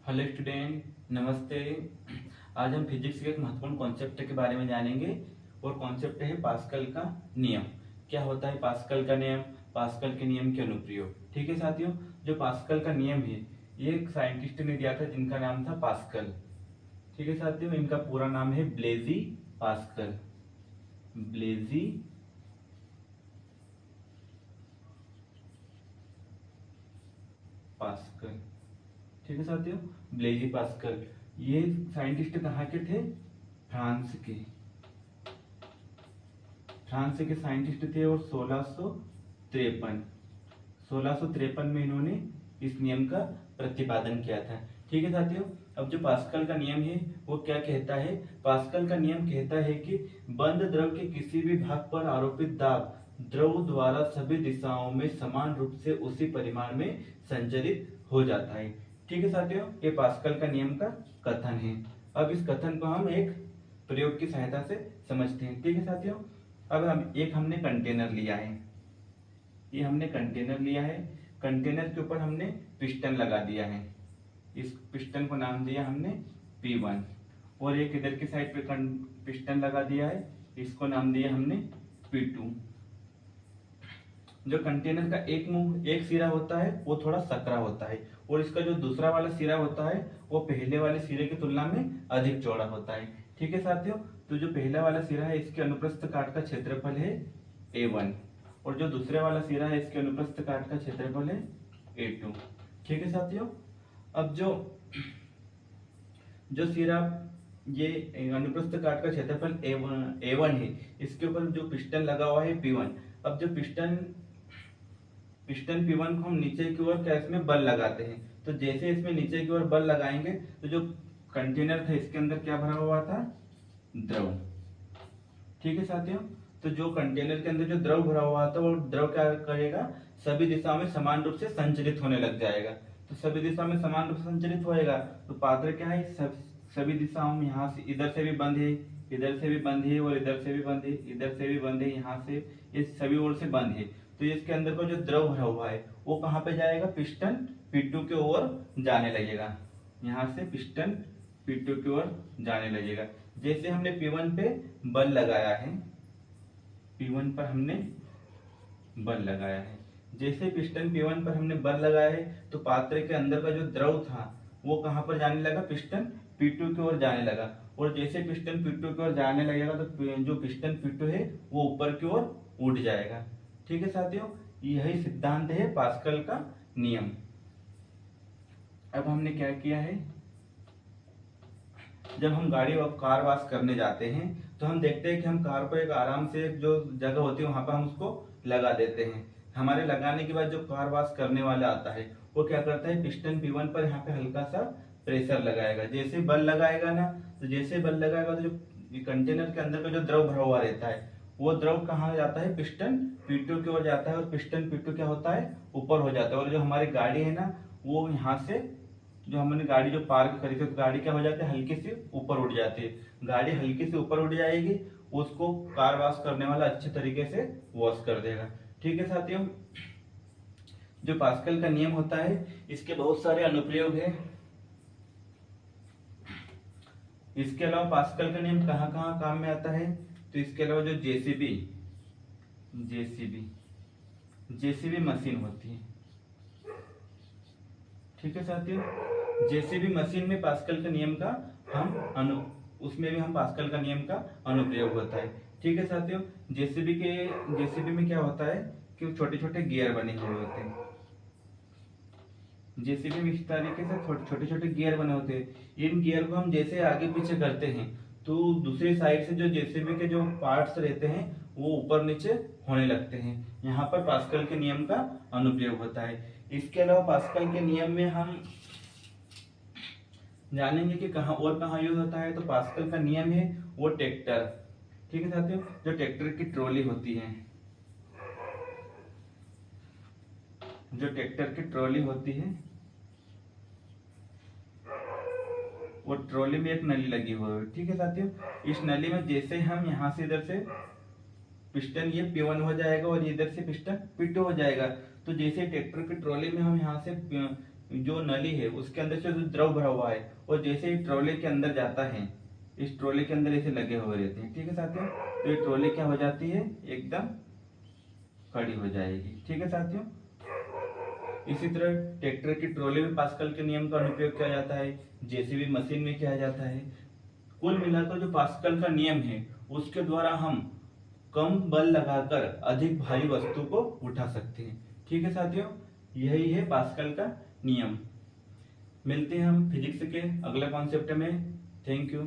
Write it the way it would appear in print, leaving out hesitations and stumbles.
Hello student, नमस्ते। आज हम फिजिक्स के एक महत्वपूर्ण कॉन्सेप्ट के बारे में जानेंगे और कॉन्सेप्ट है पास्कल का नियम। क्या होता है पास्कल का नियम, पास्कल के नियम के अनुप्रयोग। ठीक है साथियों, जो पास्कल का नियम है ये एक साइंटिस्ट ने दिया था जिनका नाम था पास्कल। ठीक है साथियों, इनका पूरा नाम है ब्लेजी पास्कल। ब्लेजी पास्कल। ठीक है साथियों, ब्लेजी पास्कल। ये साइंटिस्ट कहाँ के थे? फ्रांस के। फ्रांस के साइंटिस्ट थे और 1653 में इन्होंने इस नियम का प्रतिपादन किया था। ठीक है साथियों, अब जो पास्कल का नियम है वो क्या कहता है? पास्कल का नियम कहता है कि बंद द्रव के किसी भी भाग पर आरोपित दाब द्रव द्वारा सभी दिशाओं में समान रूप से उसी परिमाण में संचरित हो जाता है। ठीक है साथियों, ये पास्कल का नियम का कथन है। अब इस कथन को हम एक प्रयोग की सहायता से समझते हैं। ठीक है साथियों, अब हमने कंटेनर लिया है। ये हमने कंटेनर लिया है। कंटेनर के ऊपर हमने पिस्टन लगा दिया है। इस पिस्टन को नाम दिया हमने P1 और एक इधर की साइड पे पिस्टन लगा दिया है, इसको नाम दिया हमने P2। जो कंटेनर का एक सिरा होता है वो थोड़ा सकरा होता है और इसका जो दूसरा वाला सिरा होता है वो पहले वाले सिरे की तुलना में अधिक चौड़ा होता है। ठीक है साथियों, तो जो पहला वाला सिरा है इसके अनुप्रस्थ काट का क्षेत्रफल है A1 और जो दूसरे वाला सिरा है इसके अनुप्रस्थ काट का क्षेत्रफल है A2। ठीक है साथियों, अब जो सिरा ये अनुप्रस्थ काट का क्षेत्रफल A1 है, इसके ऊपर जो पिस्टन लगा हुआ है P1। अब जो पिस्टन P1 को हम नीचे की ओर क्या इसमें बल लगाते हैं, तो जैसे इसमें नीचे की ओर बल लगाएंगे तो जो कंटेनर था इसके अंदर क्या भरा हुआ था? द्रव। ठीक है साथियों, तो जो कंटेनर के अंदर जो द्रव भरा हुआ था वो द्रव क्या करेगा? सभी दिशाओं में समान रूप से संचरित होने लग जाएगा। तो सभी दिशाओं में समान रूप से संचरित होएगा तो पात्र क्या है? सभी दिशाओं में, यहाँ से इधर से भी बंद है, इधर से भी बंद है और इधर से भी बंद है, इधर से भी बंद है, यहाँ से ये सभी ओर से बंद है। तो इसके अंदर का जो द्रव भरा हुआ है वो कहाँ पे जाएगा? पिस्टन P2 की ओर जाने लगेगा। यहाँ से पिस्टन P2 की ओर जाने लगेगा। जैसे हमने P1 पे बल लगाया है, P1 पर हमने बल लगाया है, जैसे पिस्टन P1 पर हमने बल लगाया है तो पात्र के अंदर का जो द्रव था वो कहाँ पर जाने लगा? पिस्टन P2 की ओर जाने लगा। और जैसे पिस्टन P2 की ओर जाने लगेगा तो जो पिस्टन P2 है वो ऊपर की ओर उठ जाएगा। ठीक है साथियों, यही सिद्धांत है पास्कल का नियम। अब हमने क्या किया है, जब हम गाड़ी और कार वॉश करने जाते हैं तो हम देखते हैं कि हम कार को एक आराम से जो जगह होती है वहां पर हम उसको लगा देते हैं। हमारे लगाने के बाद जो कार वॉश करने वाला आता है वो क्या करता है? पिस्टन P1 पर यहाँ पे हल्का सा प्रेशर लगाएगा। जैसे बल लगाएगा ना, तो जैसे बल लगाएगा तो जो कंटेनर के अंदर का जो द्रव भरा हुआ रहता है वो द्रव कहाँ जाता है? पिस्टन P2 की ओर जाता है और पिस्टन P2 क्या होता है? ऊपर हो जाता है। और जो हमारी गाड़ी है ना वो यहाँ से, जो हमने गाड़ी जो पार्क करी थी तो गाड़ी क्या हो जाती है? हल्की सी ऊपर उठ जाती है। गाड़ी हल्की सी ऊपर उठ जाएगी, उसको कार वॉश करने वाला अच्छे तरीके से वॉश कर देगा। ठीक है साथियों, जो पास्कल का नियम होता है इसके बहुत सारे अनुप्रयोग है। इसके अलावा पास्कल का नियम कहाँ कहाँ काम में आता है? तो इसके अलावा जो जेसीबी मशीन होती है। ठीक है साथियों, जेसीबी मशीन में पास्कल का नियम का उसमें भी हम पास्कल का नियम का अनुप्रयोग होता है। ठीक है साथियों, जेसीबी में क्या होता है कि छोटे छोटे गियर बने हुए होते हैं। जेसीबी में इस तरीके से छोटे छोटे गियर बने होते हैं। इन गियर को हम जैसे आगे पीछे करते हैं तो दूसरी साइड से जो जेसीबी के जो पार्ट्स रहते हैं वो ऊपर नीचे होने लगते हैं। यहाँ पर पास्कल के नियम का अनुप्रयोग होता है। इसके अलावा पास्कल के नियम में हम जानेंगे कि कहाँ यूज होता है। तो पास्कल का नियम है वो ट्रैक्टर। ठीक है साथियों, जो ट्रैक्टर की ट्रॉली होती है, जो ट्रैक्टर की ट्रॉली होती है वो ट्रॉली में एक नली लगी हुई है। ठीक है साथियों, इस नली में जैसे हम यहाँ से इधर से पिस्टन ये P1 हो जाएगा और इधर से पिस्टन P2 हो जाएगा। तो जैसे ट्रैक्टर की ट्रॉली में हम यहाँ से जो नली है उसके अंदर से जो द्रव भरा हुआ है वो जैसे ही ट्रोले के अंदर जाता है, इस ट्रोले के अंदर ऐसे लगे हुए रहते हैं। ठीक है साथियों, तो ये ट्रोले क्या हो जाती है, एकदम खड़ी हो जाएगी। ठीक है साथियों, इसी तरह ट्रैक्टर की ट्रोले में पास्कल के नियम का अनुप्रयोग किया जाता है, जेसीबी मशीन में किया जाता है। कुल मिलाकर जो पास्कल का नियम है उसके द्वारा हम कम बल लगाकर अधिक भारी वस्तु को उठा सकते हैं। ठीक है साथियों, यही है पास्कल का नियम। मिलते हैं हम फिजिक्स के अगले कॉन्सेप्ट में। Thank you.